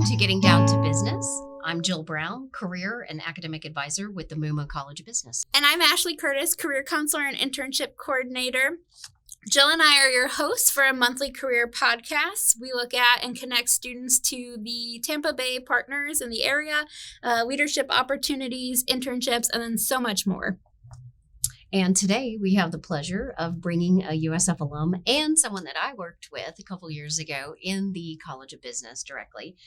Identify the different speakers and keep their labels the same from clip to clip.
Speaker 1: to Getting Down to Business. I'm Jill Brown, Career and Academic Advisor with the Mooma College of Business.
Speaker 2: And I'm Ashley Curtis, Career Counselor and Internship Coordinator. Jill and I are your hosts for a monthly career podcast. We look at and connect students to the Tampa Bay partners in the area, leadership opportunities, internships, and then so much more.
Speaker 1: And today we have the pleasure of bringing a USF alum and someone that I worked with a couple years ago in the College of Business directly,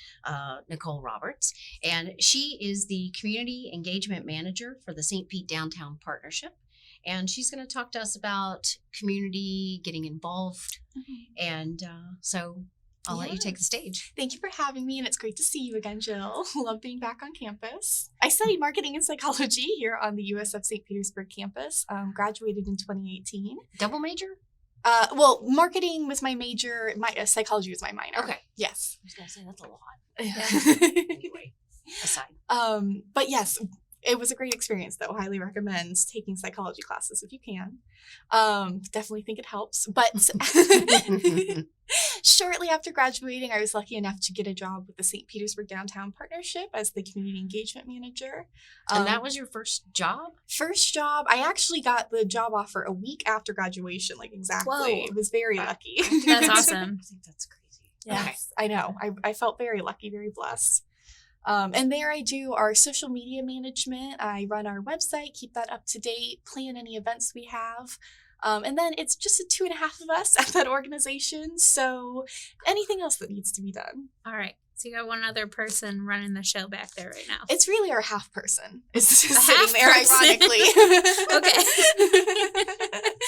Speaker 1: Nicole Roberts. And she is the Community Engagement Manager for the St. Pete Downtown Partnership. And she's going to talk to us about community, getting involved. And so I'll let you take the stage.
Speaker 3: Thank you for having me, and it's great to see you again, Jill. Love being back on campus. I studied marketing and psychology here on the USF St. Petersburg campus. Graduated in 2018.
Speaker 1: Double major?
Speaker 3: Well, marketing was my major. Psychology was my minor.
Speaker 1: Okay.
Speaker 3: Yes.
Speaker 1: I was going to say that's a lot. Anyway, aside.
Speaker 3: But yes, it was a great experience, though. Highly recommend taking psychology classes if you can. Definitely think it helps. But shortly after graduating, I was lucky enough to get a job with the St. Petersburg Downtown Partnership as the Community Engagement Manager.
Speaker 1: And that was your first job?
Speaker 3: First job. I actually got the job offer a week after graduation, like exactly.
Speaker 2: Whoa.
Speaker 3: It was very lucky.
Speaker 2: That's awesome.
Speaker 1: I think that's crazy.
Speaker 3: Yes, I know. I felt very lucky, very blessed. And there I do our social media management. I run our website, keep that up to date, plan any events we have. And then it's just the 2.5 of us at that organization. So anything else that needs to be done.
Speaker 2: All right. So you got one other person running the show back there right now.
Speaker 3: It's really our half person. It's just
Speaker 2: A
Speaker 3: sitting there,
Speaker 2: half person.
Speaker 3: ironically.
Speaker 2: Okay.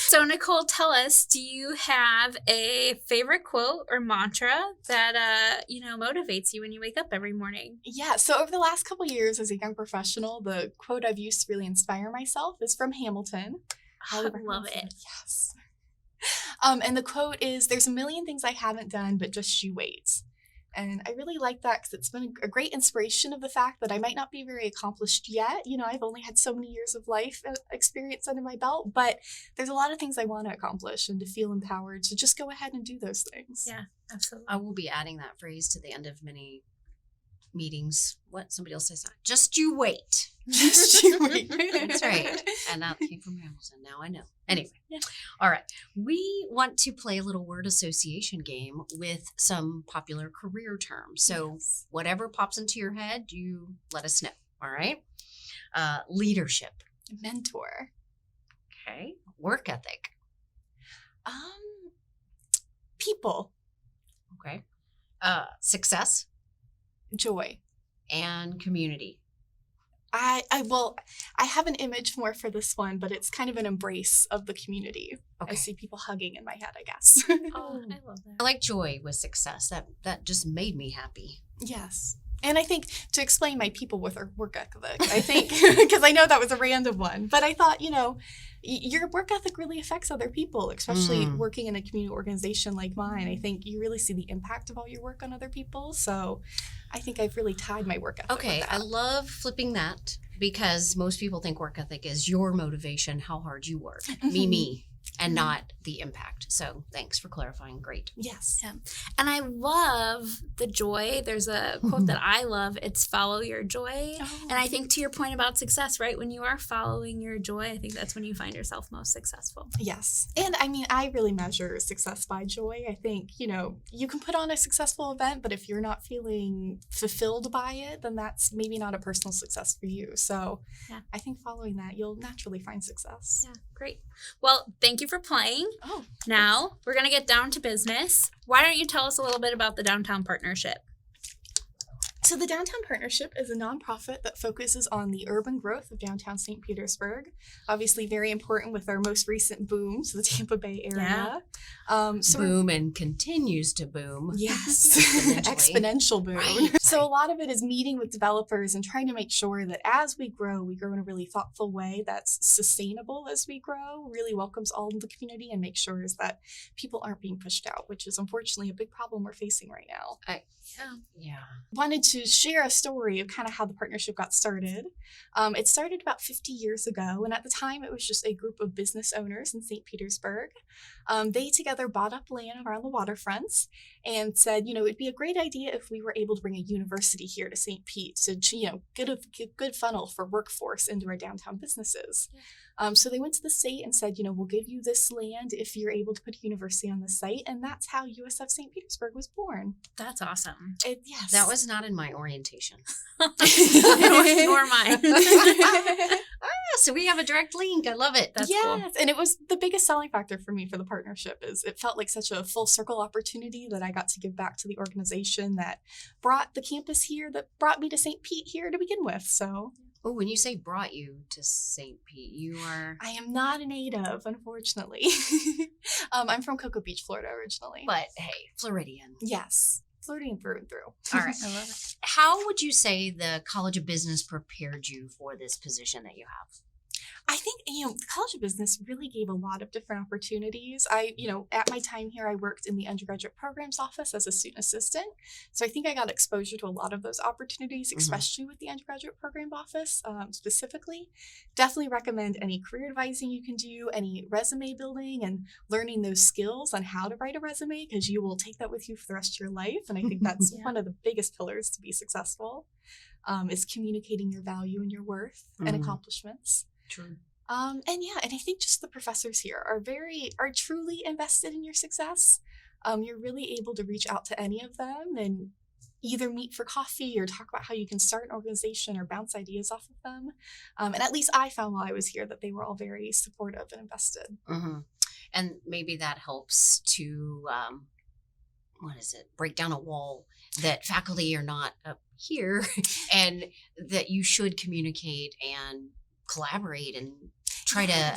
Speaker 2: So Nicole, tell us, do you have a favorite quote or mantra that, motivates you when you wake up every morning?
Speaker 3: Yeah. So over the last couple of years as a young professional, the quote I've used to really inspire myself is from Hamilton.
Speaker 2: I love it.
Speaker 3: Yes. And the quote is, "There's a million things I haven't done, but just you wait." And I really like that because it's been a great inspiration of the fact that I might not be very accomplished yet. I've only had so many years of life experience under my belt, but there's a lot of things I want to accomplish and to feel empowered to just go ahead and do those things.
Speaker 2: Yeah, absolutely.
Speaker 1: I will be adding that phrase to the end of many meetings. What? Somebody else says that. Just you wait.
Speaker 3: Just you wait.
Speaker 1: That's right. And that came from Hamilton. Now I know. Anyway.
Speaker 3: Yeah.
Speaker 1: All right. We want to play a little word association game with some popular career terms. So whatever pops into your head, you let us know. All right. Leadership.
Speaker 3: Mentor.
Speaker 1: Okay. Work ethic.
Speaker 3: People.
Speaker 1: Okay. Success.
Speaker 3: Joy.
Speaker 1: And community.
Speaker 3: I have an image more for this one, but it's kind of an embrace of the community.
Speaker 1: Okay.
Speaker 3: I see people hugging in my head, I guess.
Speaker 2: Oh, I love that.
Speaker 1: I like joy with success. That just made me happy.
Speaker 3: Yes. And I think to explain my people with our work ethic, I think, because I know that was a random one, but I thought, your work ethic really affects other people, especially working in a community organization like mine. I think you really see the impact of all your work on other people. So I think I've really tied my work ethic
Speaker 1: Okay,
Speaker 3: with that.
Speaker 1: I love flipping that because most people think work ethic is your motivation, how hard you work. Me, and not the impact. So thanks for clarifying. Great.
Speaker 3: Yes.
Speaker 2: Yeah. And I love the joy. There's a quote that I love. It's follow your joy.
Speaker 3: Oh.
Speaker 2: And I think to your point about success, right? When you are following your joy, I think that's when you find yourself most successful.
Speaker 3: Yes. And I really measure success by joy. I think, you can put on a successful event, but if you're not feeling fulfilled by it, then that's maybe not a personal success for you. So I think following that, you'll naturally find success.
Speaker 2: Yeah, great. Well, thank you for playing.
Speaker 3: Oh,
Speaker 2: now we're going to get down to business. Why don't you tell us a little bit about the Downtown Partnership?
Speaker 3: So the Downtown Partnership is a nonprofit that focuses on the urban growth of downtown St. Petersburg. Obviously very important with our most recent boom to the Tampa Bay area.
Speaker 1: Boom and continues to boom.
Speaker 3: Yes, exponential boom.
Speaker 1: Right.
Speaker 3: So a lot of it is meeting with developers and trying to make sure that as we grow in a really thoughtful way that's sustainable as we grow, really welcomes all of the community and makes sure that people aren't being pushed out, which is unfortunately a big problem we're facing right now.
Speaker 1: Yeah.
Speaker 3: Wanted to share a story of kind of how the partnership got started. It started about 50 years ago, and at the time it was just a group of business owners in St. Petersburg. They together bought up land around the waterfronts and said, it'd be a great idea if we were able to bring a university here to St. Pete to, get a good funnel for workforce into our downtown businesses.
Speaker 2: Yeah.
Speaker 3: So they went to the state and said, we'll give you this land if you're able to put a university on the site. And that's how USF St. Petersburg was born.
Speaker 2: That's awesome.
Speaker 3: Yes.
Speaker 1: That was not in my orientation.
Speaker 2: Nor mine.
Speaker 1: So we have a direct link. I love it.
Speaker 2: That's
Speaker 3: yes,
Speaker 2: cool.
Speaker 3: and it was the biggest selling factor for me for the partnership is it felt like such a full circle opportunity that I got to give back to the organization that brought the campus here, that brought me to St. Pete here to begin with. So
Speaker 1: Oh, when you say brought you to St. Pete, you are...
Speaker 3: I am not a native, unfortunately. I'm from Cocoa Beach, Florida originally.
Speaker 1: But hey, Floridian.
Speaker 3: Yes, Floridian through and through.
Speaker 1: All right.
Speaker 2: I love it.
Speaker 1: How would you say the College of Business prepared you for this position that you have?
Speaker 3: I think, the College of Business really gave a lot of different opportunities. At my time here, I worked in the undergraduate programs office as a student assistant. So I think I got exposure to a lot of those opportunities, especially with the undergraduate program office specifically. Definitely recommend any career advising you can do, any resume building and learning those skills on how to write a resume, because you will take that with you for the rest of your life. And I think that's
Speaker 2: Yeah.
Speaker 3: one of the biggest pillars to be successful, is communicating your value and your worth and accomplishments.
Speaker 1: True.
Speaker 3: And I think just the professors here are truly invested in your success. You're really able to reach out to any of them and either meet for coffee or talk about how you can start an organization or bounce ideas off of them. And at least I found while I was here that they were all very supportive and invested.
Speaker 1: Mm-hmm. And maybe that helps to, break down a wall that faculty are not up here and that you should communicate and collaborate and try to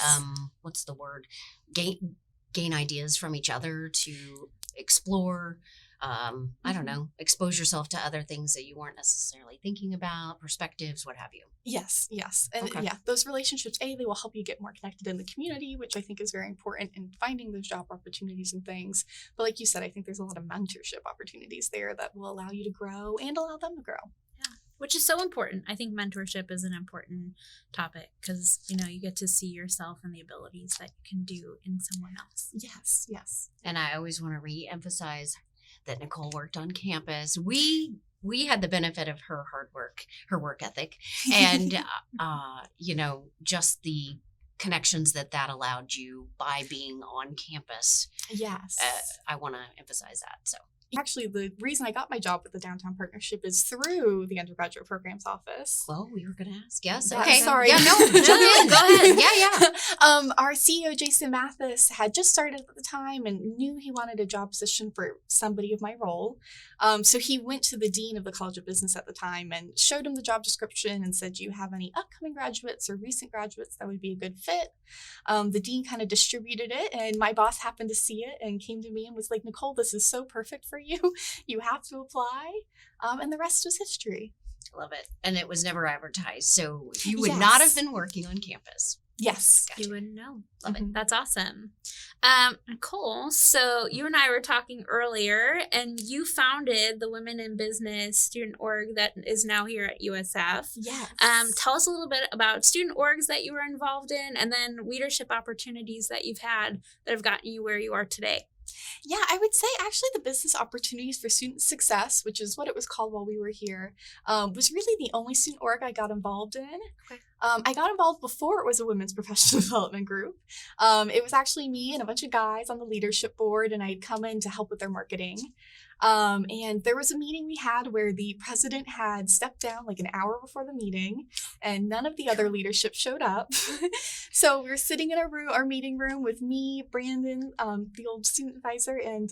Speaker 1: gain ideas from each other to explore I don't know, expose yourself to other things that you weren't necessarily thinking about, perspectives, what have you.
Speaker 3: Yes. And
Speaker 1: Okay.
Speaker 3: those relationships, they will help you get more connected in the community, which I think is very important in finding those job opportunities and things. But like you said, I think there's a lot of mentorship opportunities there that will allow you to grow and allow them to grow.
Speaker 2: Which is so important. I think mentorship is an important topic because, you get to see yourself and the abilities that you can do in someone else.
Speaker 3: Yes.
Speaker 1: And I always want to re-emphasize that Nicole worked on campus. We had the benefit of her hard work, her work ethic, and just the connections that allowed you by being on campus.
Speaker 3: Yes.
Speaker 1: I want to emphasize that. So
Speaker 3: Actually, the reason I got my job with the Downtown Partnership is through the undergraduate programs office.
Speaker 1: well, we were going to ask. Yes.
Speaker 3: Yeah,
Speaker 1: Okay.
Speaker 3: sorry.
Speaker 1: Yeah. No. Jump in. Go ahead. Yeah.
Speaker 3: Our CEO, Jason Mathis, had just started at the time and knew he wanted a job position for somebody of my role. So he went to the dean of the College of Business at the time and showed him the job description and said, do you have any upcoming graduates or recent graduates that would be a good fit? The dean kind of distributed it, and my boss happened to see it and came to me and was like, Nicole, this is so perfect for you. You have to apply. And the rest was history.
Speaker 1: Love it. And it was never advertised. So you would
Speaker 3: Yes.
Speaker 1: not have been working on campus.
Speaker 3: Yes.
Speaker 1: Gotcha.
Speaker 2: You wouldn't know. Love
Speaker 3: Mhm.
Speaker 2: it. That's awesome. Nicole, so you and I were talking earlier, and you founded the Women in Business student org that is now here at USF.
Speaker 3: Yes.
Speaker 2: Tell us a little bit about student orgs that you were involved in, and then leadership opportunities that you've had that have gotten you where you are today.
Speaker 3: Yeah, I would say actually the business opportunities for student success, which is what it was called while we were here, was really the only student org I got involved in.
Speaker 2: Okay.
Speaker 3: I got involved before it was a women's professional development group. It was actually me and a bunch of guys on the leadership board, and I'd come in to help with their marketing. And there was a meeting we had where the president had stepped down like an hour before the meeting, and none of the other leadership showed up. So we were sitting in our meeting room with me, Brandon, the old student advisor, and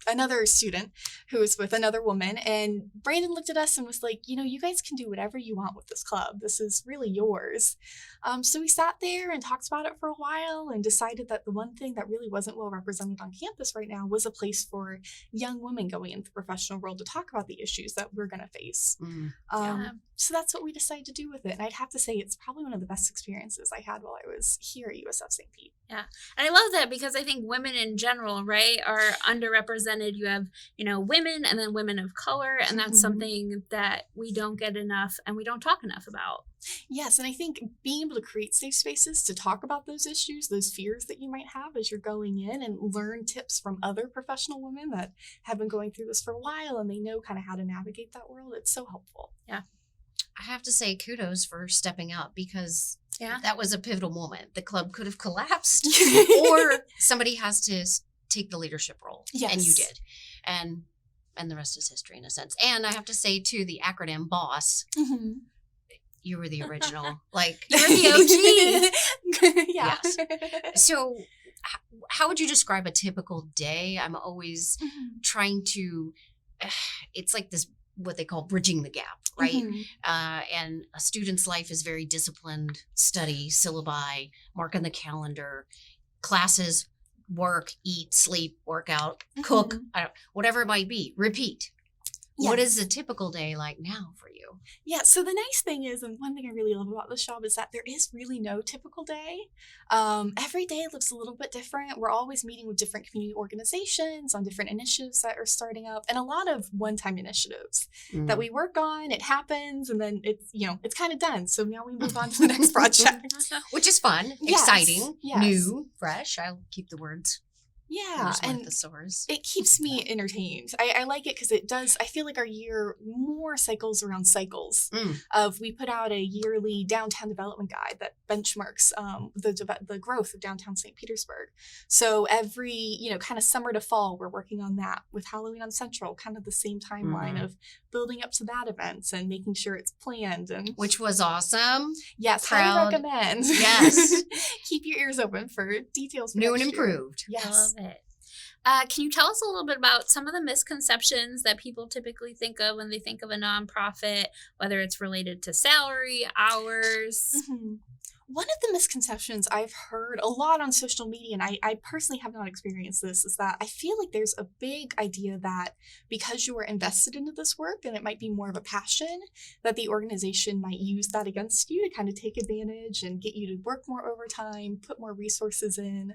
Speaker 3: another student who was with another woman. And Brandon looked at us and was like, you guys can do whatever you want with this club. This is really yours. So we sat there and talked about it for a while and decided that the one thing that really wasn't well represented on campus right now was a place for young women going into the professional world to talk about the issues that we're going to face.
Speaker 2: Yeah.
Speaker 3: So that's what we decided to do with it. And I'd have to say it's probably one of the best experiences I had while I was here at USF St. Pete.
Speaker 2: And I love that because I think women in general, right, are underrepresented. You have, women and then women of color. And that's something that we don't get enough and we don't talk enough about.
Speaker 3: Yes, and I think being able to create safe spaces to talk about those issues, those fears that you might have as you're going in, and learn tips from other professional women that have been going through this for a while and they know kind of how to navigate that world, it's so helpful.
Speaker 2: Yeah.
Speaker 1: I have to say kudos for stepping up, because
Speaker 2: Yeah.
Speaker 1: that was a pivotal moment. The club could have collapsed or somebody has to take the leadership role.
Speaker 3: Yes.
Speaker 1: And you did. And the rest is history in a sense. And I have to say too, the acronym BOSS, you were the original. Like,
Speaker 2: You're the OG.
Speaker 3: Yeah.
Speaker 1: Yes. So how would you describe a typical day? I'm always trying to, it's like this, what they call bridging the gap, right? And a student's life is very disciplined, study, syllabi, mark on the calendar, classes, work, eat, sleep, work out, cook, whatever it might be, repeat.
Speaker 3: Yes.
Speaker 1: What is a typical day like now for you?
Speaker 3: Yeah, so the nice thing is, and one thing I really love about this job is that there is really no typical day. Every day looks a little bit different. We're always meeting with different community organizations on different initiatives that are starting up, and a lot of one-time initiatives that we work on. It happens, and then it's kind of done. So now we move on to the next project,
Speaker 1: Which is fun,
Speaker 3: Yes,
Speaker 1: exciting,
Speaker 3: yes.
Speaker 1: new, fresh. I'll keep the words.
Speaker 3: Yeah, and
Speaker 1: the source.
Speaker 3: it keeps me entertained. I like it because it does. I feel like our year more cycles around cycles. We put out a yearly downtown development guide that benchmarks the growth of downtown St. Petersburg. So every kind of summer to fall, we're working on that with Halloween on Central, kind of the same timeline of building up to that event and making sure it's planned. And
Speaker 1: which was awesome.
Speaker 3: yes,
Speaker 1: Proud.
Speaker 3: highly recommend.
Speaker 1: Yes.
Speaker 3: Keep your ears open for details. For
Speaker 1: New and
Speaker 3: next year.
Speaker 1: improved.
Speaker 2: I
Speaker 3: Yes.
Speaker 2: love it. Can you tell us a little bit about some of the misconceptions that people typically think of when they think of a nonprofit, whether it's related to salary, hours?
Speaker 3: One of the misconceptions I've heard a lot on social media, and I personally have not experienced this, is that I feel like there's a big idea that because you are invested into this work and it might be more of a passion, that the organization might use that against you to kind of take advantage and get you to work more overtime, put more resources in.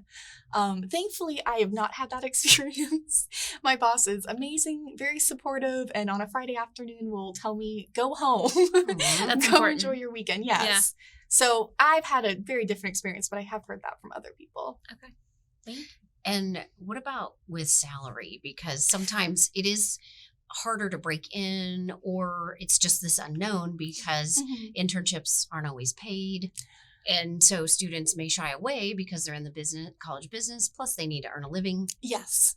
Speaker 3: Thankfully, I have not had that experience. My boss is amazing, very supportive, and on a Friday afternoon will tell me, go home,
Speaker 2: That's
Speaker 3: go
Speaker 2: important.
Speaker 3: enjoy your weekend. Yes. So I've had a very different experience, but I have heard that from other people.
Speaker 2: Okay. Thank you.
Speaker 1: And what about with salary? Because sometimes it is harder to break in, or it's just this unknown because internships aren't always paid. And so students may shy away because they're in the college business, plus they need to earn a living.
Speaker 3: Yes.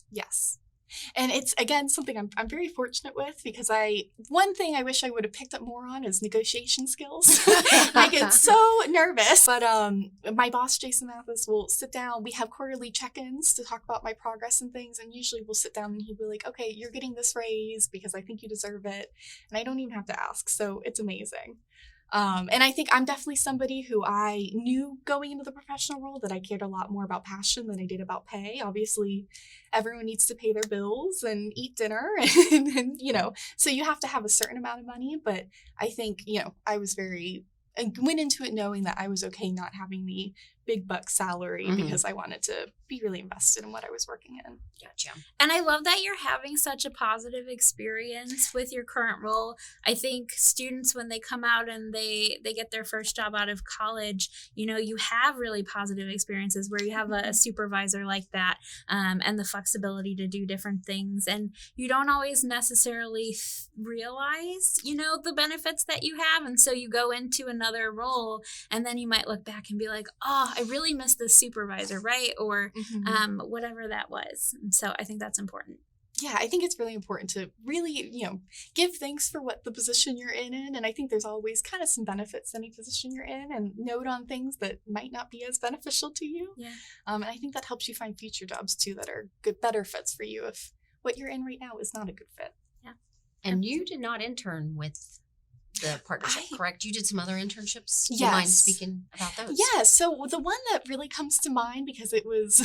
Speaker 3: And it's, again, something I'm very fortunate with, because one thing I wish I would have picked up more on is negotiation skills. I get so nervous. But my boss, Jason Mathis, will sit down. We have quarterly check-ins to talk about my progress and things. And usually we'll sit down and he'll be like, okay, you're getting this raise because I think you deserve it. And I don't even have to ask. So it's amazing. And I think I'm definitely somebody who I knew going into the professional role that I cared a lot more about passion than I did about pay. Obviously, everyone needs to pay their bills and eat dinner and so you have to have a certain amount of money. But I think, I went into it knowing that I was okay not having the big buck salary because I wanted to be really invested in what I was working in.
Speaker 1: Gotcha.
Speaker 2: And I love that you're having such a positive experience with your current role. I think students, when they come out and they get their first job out of college, you have really positive experiences where you have a supervisor like that, and the flexibility to do different things. And you don't always necessarily realize, the benefits that you have. And so you go into another role and then you might look back and be like, oh, I really miss this supervisor, right? Or whatever that was. And so I think that's important.
Speaker 3: Yeah, I think it's really important to really, give thanks for what the position you're in. And I think there's always kind of some benefits to any position you're in, and note on things that might not be as beneficial to you.
Speaker 2: Yeah.
Speaker 3: And I think that helps you find future jobs too that are better fits for you if what you're in right now is not a good fit.
Speaker 2: Yeah.
Speaker 1: And you did not intern with the partnership, correct? You did some other internships.
Speaker 3: Yes.
Speaker 1: Do you mind speaking about those?
Speaker 3: Yeah, so the one that really comes to mind, because it was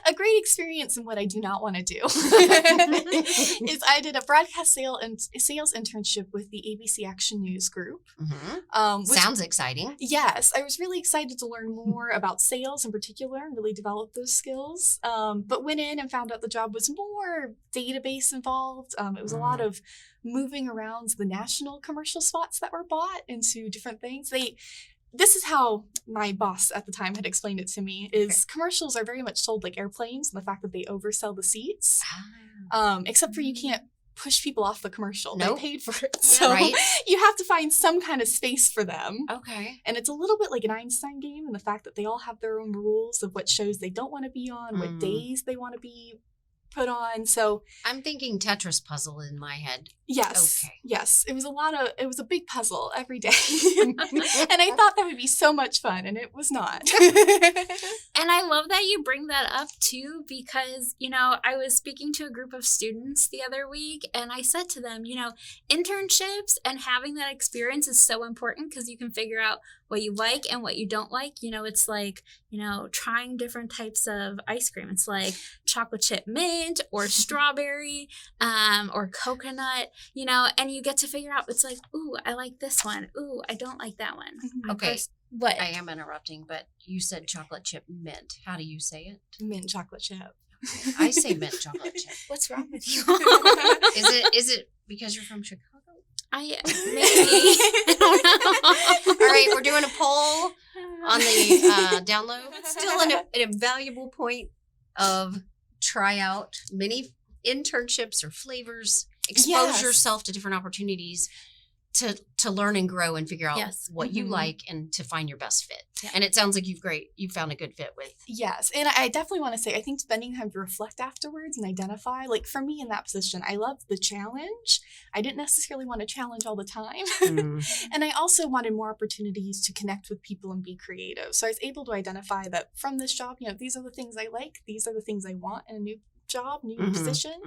Speaker 3: a great experience and what I do not want to do, is I did a broadcast sales internship with the ABC Action News Group.
Speaker 1: Sounds exciting.
Speaker 3: Yes, I was really excited to learn more about sales in particular and really develop those skills. But went in and found out the job was more database involved. It was a lot of moving around the national commercial spots that were bought into different things. This is how my boss at the time had explained it to me, is commercials are very much sold like airplanes, and the fact that they oversell the seats, except for you can't push people off the commercial.
Speaker 1: Nope.
Speaker 3: They paid for it. So you have to find some kind of space for them.
Speaker 1: Okay.
Speaker 3: And it's a little bit like an Einstein game, and the fact that they all have their own rules of what shows they don't want to be on, what days they want to be put on. So
Speaker 1: I'm thinking Tetris puzzle in my head.
Speaker 3: yes.
Speaker 1: Okay.
Speaker 3: Yes. It was a big puzzle every day. And I thought that would be so much fun, and it was not.
Speaker 2: And I love that you bring that up too, because, I was speaking to a group of students the other week, and I said to them, internships and having that experience is so important, because you can figure out what you like and what you don't like. It's like, trying different types of ice cream. It's like chocolate chip mint or strawberry or coconut, and you get to figure out, it's like, ooh, I like this one. Ooh, I don't like that one.
Speaker 1: Okay.
Speaker 2: What?
Speaker 1: I am interrupting, but you said chocolate chip mint. How do you say it?
Speaker 3: Mint chocolate chip.
Speaker 1: I say mint chocolate chip.
Speaker 2: What's wrong with you?
Speaker 1: Is it because you're from Chicago?
Speaker 2: Maybe. I don't know.
Speaker 1: All right, we're doing a poll on the download. Still an invaluable point of try out many internships or flavors. Expose yourself to different opportunities to learn and grow and figure out what you like and to find your best fit. Yeah. And it sounds like you've found a good fit with.
Speaker 3: Yes. And I definitely want to say, I think spending time to reflect afterwards and identify, like for me in that position, I loved the challenge. I didn't necessarily want to challenge all the time. And I also wanted more opportunities to connect with people and be creative. So I was able to identify that from this job, these are the things I like. These are the things I want in a new job, new position.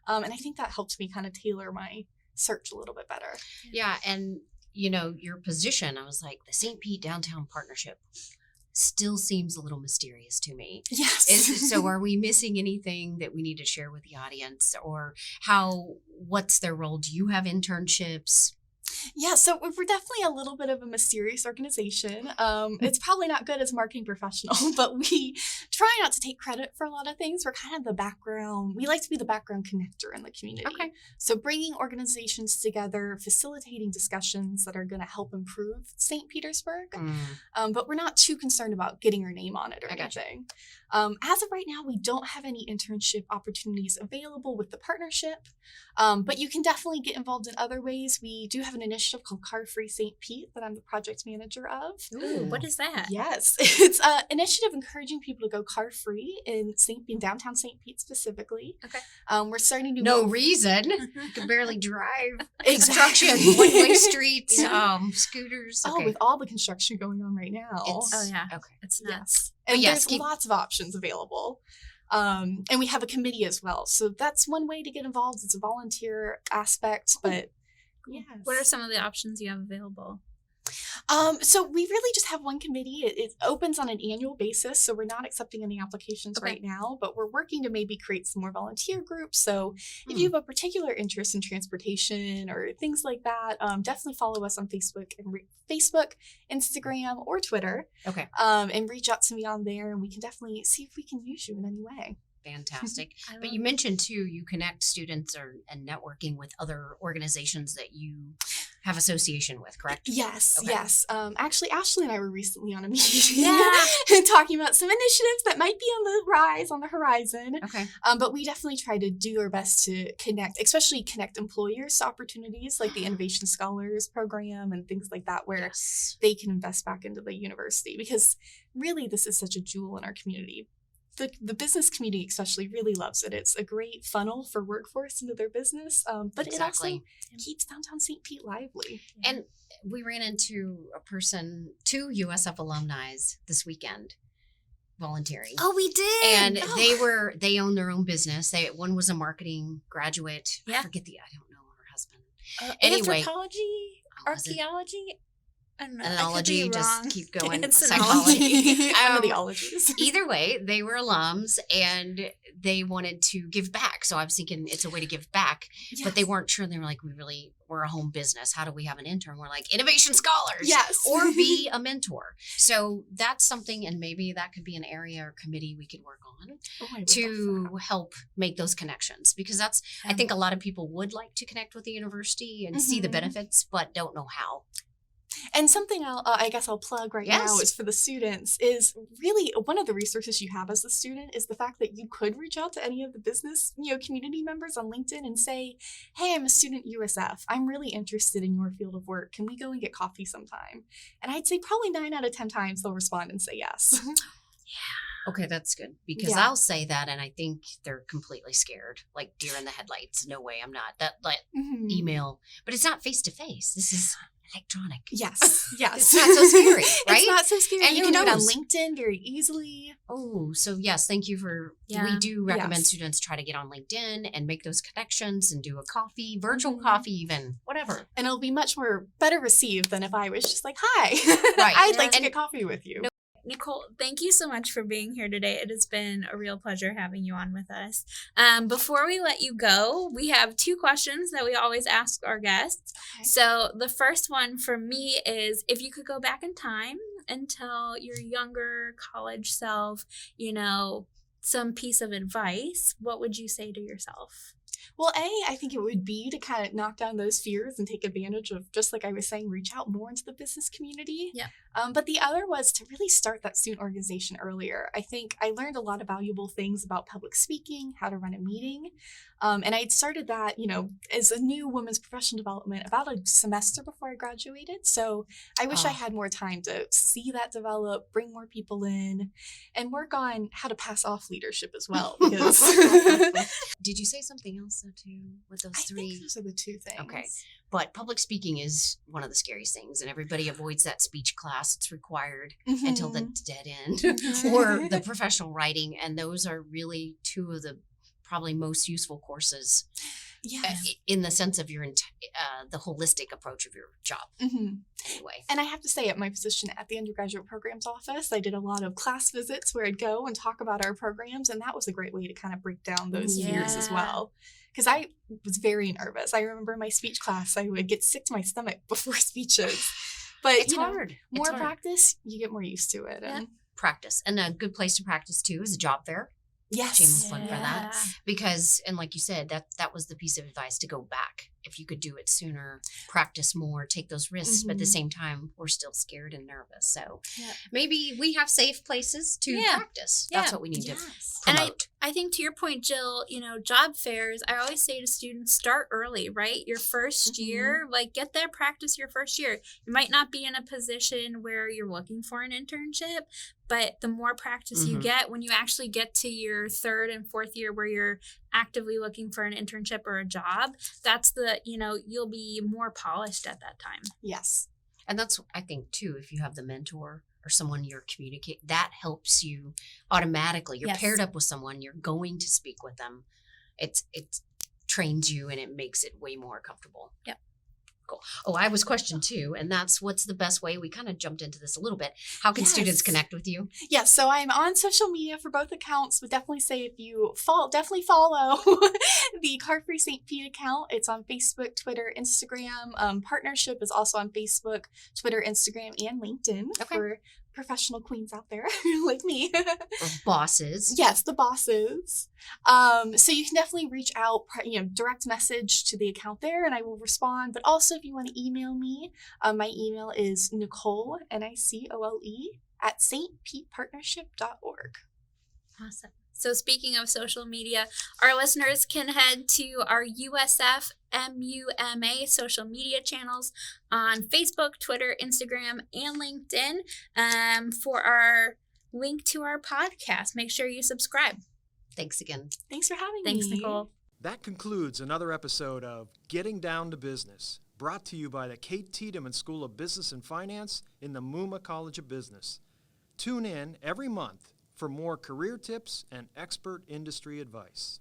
Speaker 3: And I think that helped me kind of tailor my search a little bit better.
Speaker 1: Yeah. And, your position, I was like, the St. Pete Downtown Partnership still seems a little mysterious to me.
Speaker 3: Yes.
Speaker 1: So are we missing anything that we need to share with the audience, or what's their role? Do you have internships?
Speaker 3: Yeah, so we're definitely a little bit of a mysterious organization. It's probably not good as a marketing professional, but we try not to take credit for a lot of things. We're kind of the background. We like to be the background connector in the community.
Speaker 1: Okay.
Speaker 3: So bringing organizations together, facilitating discussions that are going to help improve St. Petersburg. But we're not too concerned about getting our name on it or anything. As of right now, we don't have any internship opportunities available with the partnership, but you can definitely get involved in other ways. We do have an initiative called Car Free St. Pete that I'm the project manager of.
Speaker 2: Ooh, what is that?
Speaker 3: Yes, it's an initiative encouraging people to go car free in downtown St. Pete specifically.
Speaker 2: Okay.
Speaker 3: We're starting to
Speaker 1: No reason. You can barely drive.
Speaker 3: Exactly.
Speaker 1: Construction, one-way streets, scooters.
Speaker 3: Oh,
Speaker 1: Okay.
Speaker 3: with all the construction going on right now.
Speaker 2: Oh yeah.
Speaker 1: Okay.
Speaker 2: It's nuts.
Speaker 3: Yes. And there's lots of options available. And we have a committee as well. So that's one way to get involved. It's a volunteer aspect, but yes.
Speaker 2: What are some of the options you have available?
Speaker 3: So we really just have one committee. It opens on an annual basis, so we're not accepting any applications right now, but we're working to maybe create some more volunteer groups. So if you have a particular interest in transportation or things like that, definitely follow us on Facebook, Instagram, or Twitter.
Speaker 1: Okay.
Speaker 3: And reach out to me on there, and we can definitely see if we can use you in any way.
Speaker 1: Fantastic. But you mentioned too, you connect students and networking with other organizations that you have association with, correct?
Speaker 3: Yes,
Speaker 1: Okay.
Speaker 3: yes. Actually, Ashley and I were recently on a meeting
Speaker 2: Yeah.
Speaker 3: and talking about some initiatives that might be on the horizon.
Speaker 1: Okay.
Speaker 3: But we definitely try to do our best to especially connect employers to opportunities like the Innovation Scholars Program and things like that, where they can invest back into the university, because really this is such a jewel in our community. The business community especially really loves it. It's a great funnel for workforce into their business, but it also keeps downtown St. Pete lively.
Speaker 1: And we ran into two USF alumni this weekend volunteering.
Speaker 2: Oh, we did.
Speaker 1: And they own their own business. One was a marketing graduate.
Speaker 2: Yeah.
Speaker 1: I don't know her husband. Anyway.
Speaker 3: Anthropology?
Speaker 1: was it?
Speaker 2: Archaeology? I don't know. I could
Speaker 1: Analogy,
Speaker 2: be
Speaker 1: just
Speaker 2: wrong.
Speaker 1: keep going.
Speaker 2: It's
Speaker 1: Psychology.
Speaker 3: One of the ologies.
Speaker 1: Either way, they were alums and they wanted to give back. So I was thinking it's a way to give back, but they weren't sure. They were like, we're a home business. How do we have an intern? We're like innovation scholars,
Speaker 3: Yes.
Speaker 1: or be a mentor. So that's something, and maybe that could be an area or committee we could work on to help make those connections, because that's, I think a lot of people would like to connect with the university and see the benefits, but don't know how.
Speaker 3: And something I guess I'll plug right now is for the students is really one of the resources you have as a student is the fact that you could reach out to any of the business, community members on LinkedIn and say, hey, I'm a student at USF. I'm really interested in your field of work. Can we go and get coffee sometime? And I'd say probably 9 out of 10 times they'll respond and say yes.
Speaker 1: Okay, that's good, because I'll say that and I think they're completely scared, like deer in the headlights. No way, I'm not. That email, but it's not face to face. This is electronic.
Speaker 3: Yes.
Speaker 1: It's not so scary, right?
Speaker 3: It's not so scary.
Speaker 1: And
Speaker 3: you
Speaker 1: who
Speaker 3: can do it on
Speaker 1: knows?
Speaker 3: LinkedIn very easily.
Speaker 1: Oh, so yes, thank you for, we do recommend students try to get on LinkedIn and make those connections and do a coffee, virtual coffee even, whatever.
Speaker 3: And it'll be much more better received than if I was just like, hi,
Speaker 1: Right.
Speaker 3: I'd like to get coffee with you.
Speaker 2: Nicole, thank you so much for being here today. It has been a real pleasure having you on with us. Before we let you go, we have 2 questions that we always ask our guests.
Speaker 3: Okay.
Speaker 2: So the first one for me is, if you could go back in time and tell your younger college self, some piece of advice, what would you say to yourself?
Speaker 3: Well, I think it would be to kind of knock down those fears and take advantage of, just like I was saying, reach out more into the business community.
Speaker 2: Yeah.
Speaker 3: But the other was to really start that student organization earlier. I think I learned a lot of valuable things about public speaking, how to run a meeting. And I had started that, as a new women's professional development about a semester before I graduated. So I wish I had more time to see that develop, bring more people in, and work on how to pass off leadership as well. Because
Speaker 1: Did you say something else though too with those
Speaker 3: I
Speaker 1: 3?
Speaker 3: think those are the 2 things.
Speaker 1: Okay. But public speaking is one of the scariest things, and everybody avoids that speech class. It's required until the dead end or the professional writing. And those are really 2 of the probably most useful courses in the sense of your the holistic approach of your job. Anyway.
Speaker 3: And I have to say, at my position at the undergraduate programs office, I did a lot of class visits where I'd go and talk about our programs. And that was a great way to kind of break down those fears as well. Because I was very nervous. I remember in my speech class, I would get sick to my stomach before speeches. But
Speaker 1: it's hard.
Speaker 3: More practice, you get more used to it.
Speaker 1: Yeah.
Speaker 3: And
Speaker 1: practice. And a good place to practice too is a job fair.
Speaker 3: yes.
Speaker 1: Shameless plug for that. Because, and like you said, that was the piece of advice, to go back. If you could do it sooner, practice more, take those risks. But at the same time, we're still scared and nervous. So maybe we have safe places to practice. That's what we need to promote.
Speaker 2: And I think to your point, Jill, job fairs, I always say to students, start early, right? Your first year, get that practice your first year. You might not be in a position where you're looking for an internship, but the more practice you get, when you actually get to your 3rd and 4th year where you're actively looking for an internship or a job, that's you'll be more polished at that time.
Speaker 3: Yes.
Speaker 1: And that's, I think too, if you have the mentor or someone you're communicating, that helps you automatically. You're paired up with someone, you're going to speak with them. It trains you and it makes it way more comfortable.
Speaker 2: Yep.
Speaker 1: Cool. Oh, I was question 2, and that's, what's the best way? We kind of jumped into this a little bit. How can students connect with you?
Speaker 3: Yes, so I'm on social media for both accounts, but definitely say if you definitely follow the Car Free St. Pete account. It's on Facebook, Twitter, Instagram. Partnership is also on Facebook, Twitter, Instagram, and LinkedIn for professional queens out there like me.
Speaker 1: Or bosses.
Speaker 3: Yes, the bosses. So you can definitely reach out, direct message to the account there, and I will respond. But also, if you want to email me, my email is Nicole, Nicole, at stpetepartnership.org.
Speaker 2: Awesome. So speaking of social media, our listeners can head to our USF MUMA social media channels on Facebook, Twitter, Instagram, and LinkedIn for our link to our podcast. Make sure you subscribe.
Speaker 1: Thanks again.
Speaker 3: Thanks for having me.
Speaker 2: Thanks, Nicole.
Speaker 4: That concludes another episode of Getting Down to Business, brought to you by the Kate Tiedemann School of Business and Finance in the MUMA College of Business. Tune in every month for more career tips and expert industry advice.